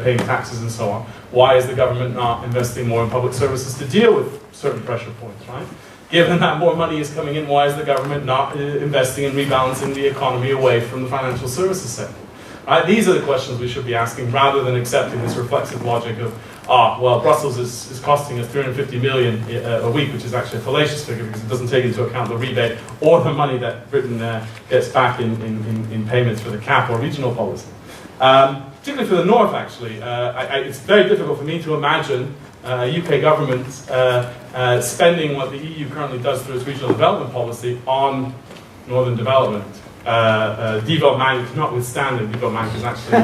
paying taxes and so on, why is the government not investing more in public services to deal with certain pressure points, right? Given that more money is coming in, why is the government not investing in rebalancing the economy away from the financial services sector? Right? These are the questions we should be asking, rather than accepting this reflexive logic of, well, Brussels is costing us 350 million a week, which is actually a fallacious figure because it doesn't take into account the rebate or the money that Britain gets back in payments for the cap or regional policy. Particularly for the North, actually, it's very difficult for me to imagine UK government spending what the EU currently does through its regional development policy on northern development. Development notwithstanding, development is actually,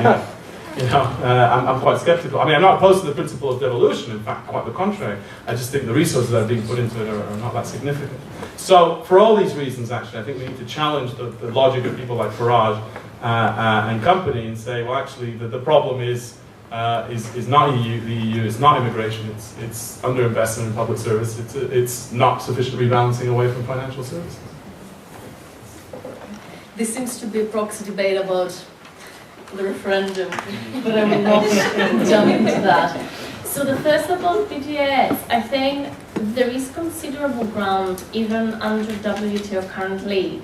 I'm quite sceptical. I mean, I'm not opposed to the principle of devolution, in fact, quite the contrary. I just think the resources that are being put into it are not that significant. So, for all these reasons, actually, I think we need to challenge the logic of people like Farage and company and say, well, actually, the problem is not the EU, it's not immigration, it's underinvestment in public service, it's not sufficient rebalancing away from financial services. This seems to be a proxy debate about the referendum, but I will not jump into that. So the first about BTS, I think there is considerable ground, even under WTO currently,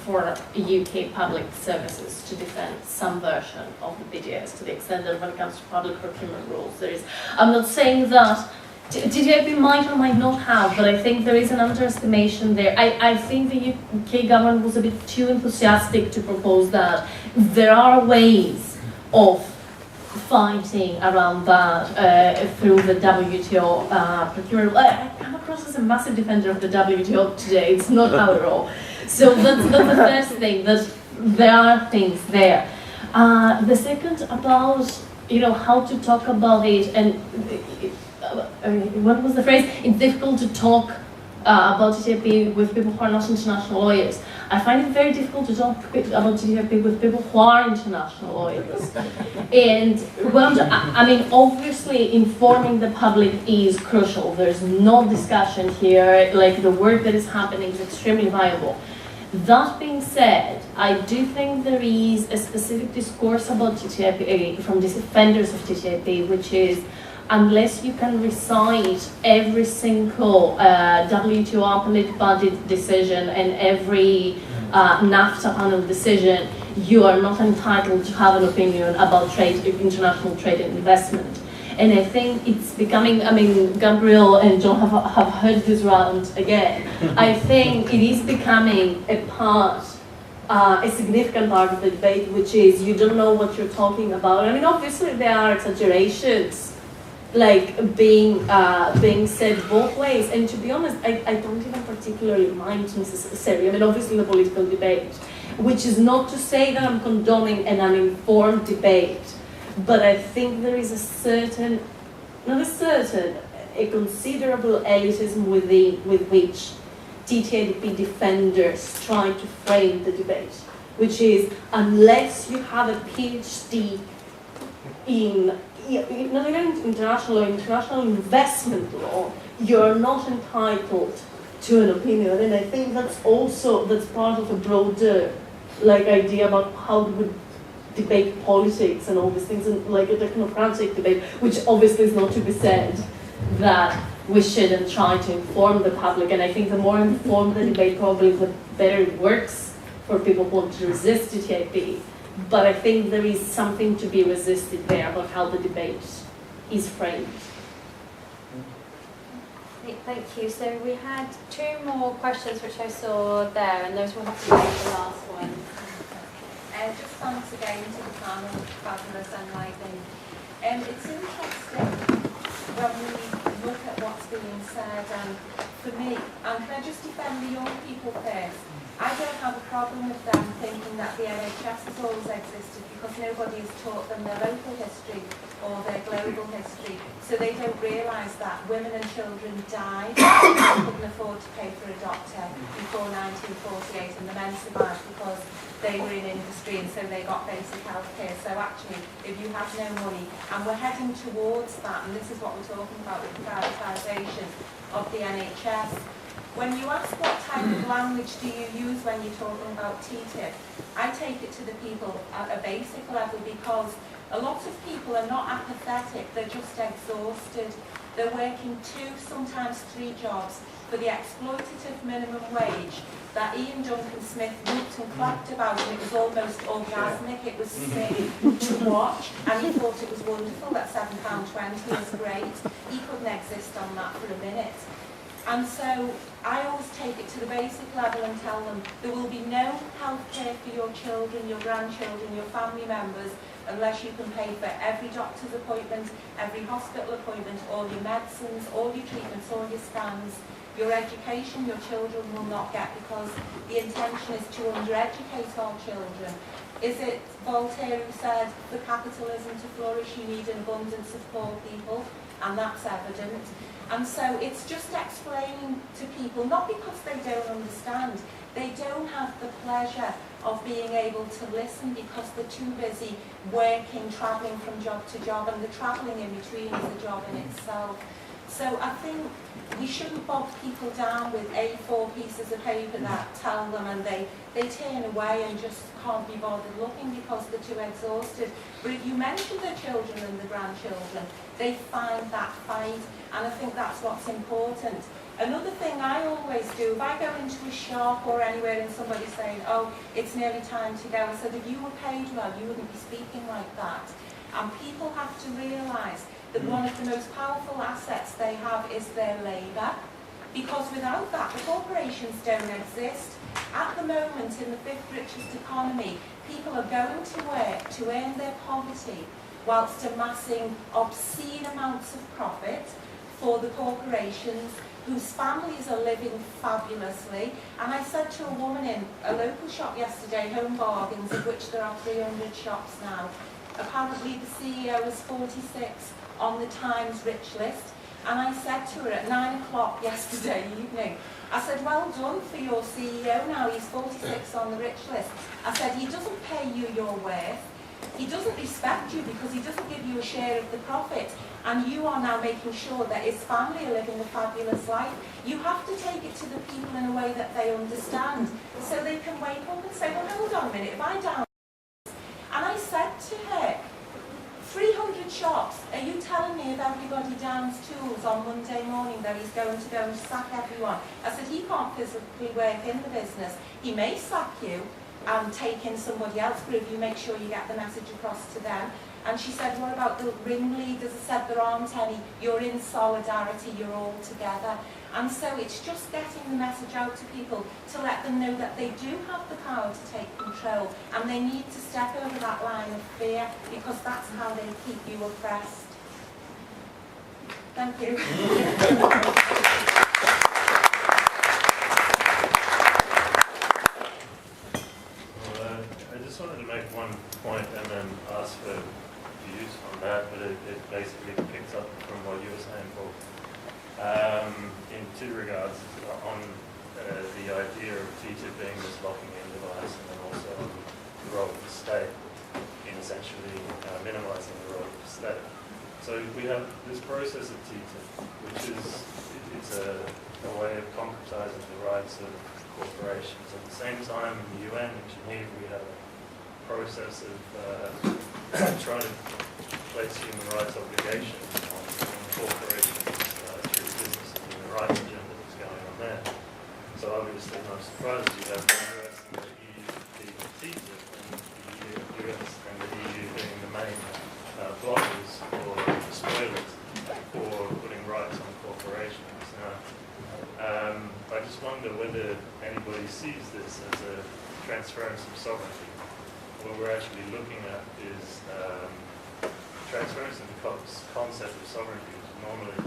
for UK public services to defend some version of the BTS, to the extent that when it comes to public procurement rules, there is. I'm not saying that TTIP might or might not have, but I think there is an underestimation there. I think the UK government was a bit too enthusiastic to propose that. There are ways of fighting around that through the WTO procurement. I come across as a massive defender of the WTO today. It's not how at all. So that's the first thing, that there are things there. The second about, how to talk about it, and what was the phrase? It's difficult to talk about TTIP with people who are not international lawyers. I find it very difficult to talk about TTIP with people who are international lawyers. And, obviously informing the public is crucial. There's no discussion here. Like, the work that is happening is extremely viable. That being said, I do think there is a specific discourse about TTIP from the defenders of TTIP, which is, unless you can recite every single WTO appellate budget decision and every NAFTA panel decision, you are not entitled to have an opinion about trade, international trade and investment. And I think it's becoming, Gabriel and John have heard this round again. I think it is becoming a significant part of the debate, which is you don't know what you're talking about. Obviously there are exaggerations like being said both ways, and to be honest, I don't even particularly mind necessarily. Obviously the political debate which is not to say that I'm condoning an uninformed debate, but I think there is a considerable elitism with which TTIP defenders try to frame the debate, which is unless you have a PhD in not even international law, international investment law, you're not entitled to an opinion. And I think that's part of a broader idea about how we debate politics and all these things, and like a technocratic debate, which obviously is not to be said that we shouldn't try to inform the public. And I think the more informed the debate, probably the better it works for people who want to resist TTIP. But I think there is something to be resisted there about how the debate is framed. Thank you. So we had 2 more questions which I saw there, and those will have to be the last one. Just thanks again to the panel, fabulous enlightening. It's interesting when we look at what's being said, and for me, and can I just defend the young people first? I don't have a problem with them thinking that the NHS has always existed, because nobody has taught them their local history or their global history, so they don't realise that women and children died because they couldn't afford to pay for a doctor before 1948, and the men survived because they were in industry and so they got basic health care. So actually, if you have no money, and we're heading towards that, and this is what we're talking about with privatisation of the NHS. When you ask what type of language do you use when you're talking about TTIP, I take it to the people at a basic level, because a lot of people are not apathetic, they're just exhausted. They're working 2, sometimes 3 jobs for the exploitative minimum wage that Ian Duncan Smith whooped and clapped about, and it was almost orgasmic, it was sick to watch, and he thought it was wonderful that £7.20 was great. He couldn't exist on that for a minute. And so I always take it to the basic level and tell them there will be no health care for your children, your grandchildren, your family members, unless you can pay for every doctor's appointment, every hospital appointment, all your medicines, all your treatments, all your scans. Your education, your children will not get, because the intention is to undereducate our children. Is it Voltaire who said, for capitalism to flourish, you need an abundance of poor people? And that's evident. And so it's just explaining to people, not because they don't understand, they don't have the pleasure of being able to listen because they're too busy working, travelling from job to job, and the travelling in between is a job in itself. So I think we shouldn't bog people down with A4 pieces of paper that tell them, and they turn away and just can't be bothered looking because they're too exhausted. But if you mention the children and the grandchildren, they find that fight, and I think that's what's important. Another thing I always do, if I go into a shop or anywhere and somebody's saying, oh, it's nearly time to go, I said, if you were paid well, you wouldn't be speaking like that. And people have to realise that one of the most powerful assets they have is their labour, because without that, the corporations don't exist. At the moment, in the 5th richest economy, people are going to work to earn their poverty whilst amassing obscene amounts of profit for the corporations whose families are living fabulously. And I said to a woman in a local shop yesterday, Home Bargains, of which there are 300 shops now, apparently the CEO is 46 on the Times rich list. And I said to her at 9 o'clock yesterday evening, I said, well done for your CEO now, he's 46 on the rich list. I said, he doesn't pay you your worth, he doesn't respect you because he doesn't give you a share of the profit, and you are now making sure that his family are living a fabulous life. You have to take it to the people in a way that they understand, so they can wake up and say, well, hold on a minute, if I down... And I said to her, 300 shops, are you telling me if everybody downs tools on Monday morning that he's going to go and sack everyone? I said, he can't physically work in the business. He may sack you and take in somebody else, but if you make sure you get the message across to them. And she said, what about the ringleaders? I said, there aren't any. You're in solidarity, you're all together. And so it's just getting the message out to people to let them know that they do have the power to take control, and they need to step over that line of fear, because that's how they keep you oppressed. Thank you. one point and then ask for views on that, but it basically picks up from what you were saying, Paul. In two regards, on the idea of TTIP being this locking-in device, and then also on the role of the state in essentially minimizing the role of the state. So we have this process of TTIP, which is it's a way of concretizing the rights of corporations. At the same time, in the UN in Geneva, we have a process of trying to place human rights obligations on corporations through business and human rights agenda that's going on there. So obviously, no surprise, you have the US and the EU being TTIP, and the US and the EU being the main blockers or spoilers for putting rights on corporations. Now, I just wonder whether anybody sees this as a transference of sovereignty. What we're actually looking at is transference of the concept of sovereignty, which is normally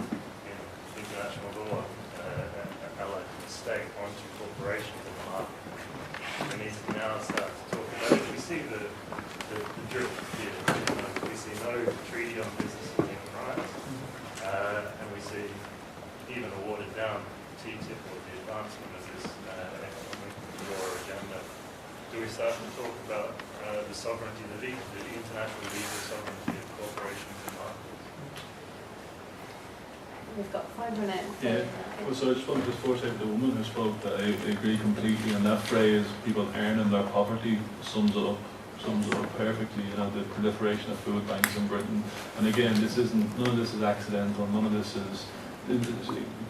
in international law allied to the state, onto corporations in the market. We need to now start to talk about it. We see the drift here. We see no treaty on business and human rights, and we see even a watered down TTIP or the advancement of this economic law agenda. Do we start to talk about the sovereignty, the international legal sovereignty of corporations and markets? We've got 5 minutes. Yeah, well, so I just wanted to force out the woman who spoke that I agree completely, and that phrase, people earning their poverty, sums it up perfectly. You know, the proliferation of food banks in Britain, and again, none of this is accidental, none of this is,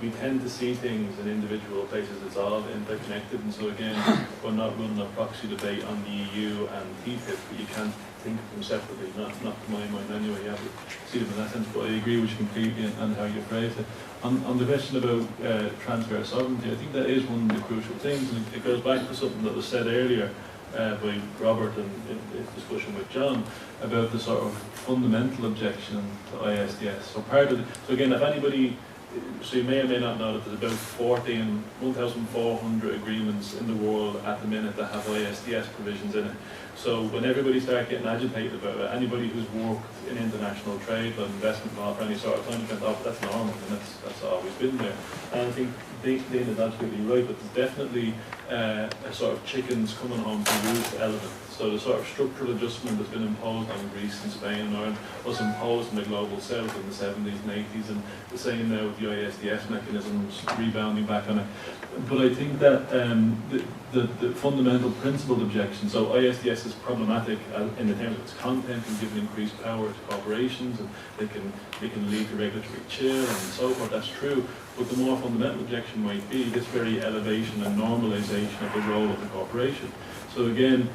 we tend to see things in individual places, it's all interconnected, and so again, we're not running a proxy debate on the EU and TTIP, but you can't think of them separately, not to my mind anyway. You have to see them in that sense, but I agree with you completely and how you phrase it. On the question about transfer of sovereignty, I think that is one of the crucial things, and it goes back to something that was said earlier by Robert in discussion with John about the sort of fundamental objection to ISDS. So again, if anybody, so you may or may not know that there's about 1,400 agreements in the world at the minute that have ISDS provisions in it. So when everybody started getting agitated about it, anybody who's worked in international trade and investment law for any sort of time went, oh, that's normal, and that's always been there. And I think Dane is absolutely right, but there's definitely a sort of chickens coming home to roost element. So the sort of structural adjustment that's been imposed on Greece and Spain and Ireland was imposed in the global south in the 70s and 80s, and the same now with the ISDS mechanisms rebounding back on it. But I think that the fundamental principled objection, so ISDS is problematic in the terms of its content and giving increased power to corporations, and they can lead to regulatory chill and so forth, that's true. But the more fundamental objection might be this very elevation and normalization of the role of the corporation. So again,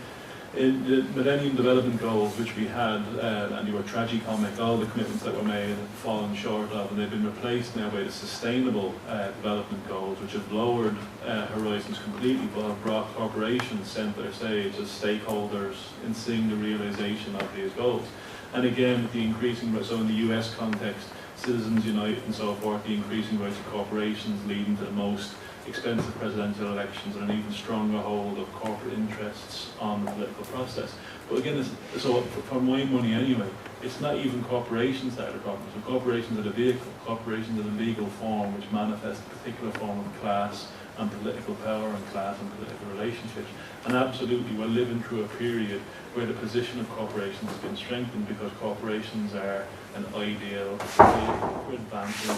in the Millennium Development Goals, which we had, and they were tragicomic, all the commitments that were made have fallen short of, and they've been replaced now by the Sustainable Development Goals, which have lowered horizons completely, but have brought corporations centre stage as stakeholders in seeing the realisation of these goals. And again, the increasing, so in the US context, Citizens Unite and so forth, the increasing rights of corporations leading to the most expensive presidential elections and an even stronger hold of corporate interests on the political process. But again, so for my money anyway, it's not even corporations that are the problem. So corporations are the vehicle. Corporations are the legal form which manifests a particular form of class and political power and class and political relationships. And absolutely, we're living through a period where the position of corporations has been strengthened because corporations are an ideal for advancing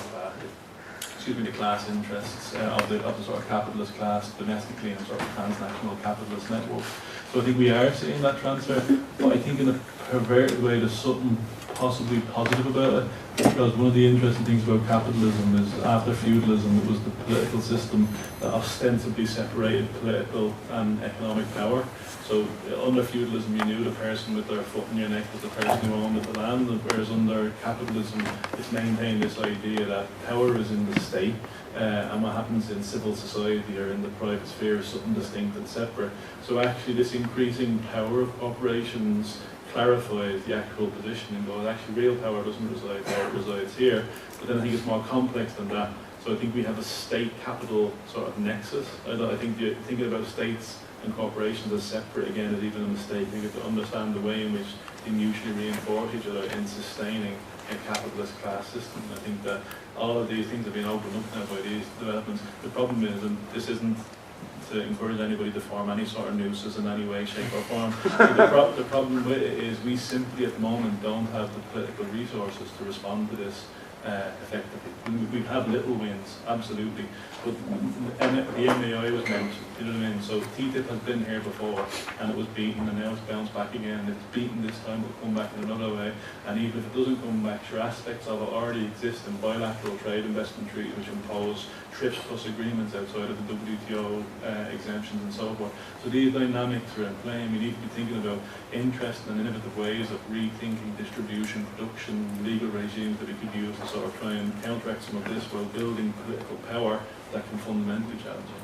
the class interests of the sort of capitalist class domestically and sort of transnational capitalist networks. So I think we are seeing that transfer, but I think in a perverted way there's something possibly positive about it, because one of the interesting things about capitalism is after feudalism it was the political system that ostensibly separated political and economic power. So under feudalism you knew the person with their foot in your neck was the person who owned the land, whereas under capitalism it's maintained this idea that power is in the state, and what happens in civil society or in the private sphere is something distinct and separate. So actually this increasing power of corporations clarifies the actual position and goes, actually real power doesn't reside there, it resides here. But then I think it's more complex than that. So I think we have a state-capital sort of nexus. I think thinking about states and corporations as separate again is even a mistake. We have to understand the way in which they mutually reinforce each other in sustaining a capitalist class system. And I think that all of these things have been opened up now by these developments. The problem is, and this isn't to encourage anybody to form any sort of nooses in any way, shape or form, the problem with it is we simply at the moment don't have the political resources to respond to this effectively. We have little wins, absolutely, but the MAI was mentioned, you know what I mean? So TTIP has been here before and it was beaten and now it's bounced back again. It's beaten this time, it'll come back in another way, and even if it doesn't come back, sure, aspects of it already exist in bilateral trade investment treaties which impose TRIPS plus agreements outside of the WTO exemptions and so forth. So these dynamics are in play, and we need to be thinking about interesting and innovative ways of rethinking distribution, production, legal regimes that we could use to sort of try and counteract some of this while building political power that can fundamentally challenge it.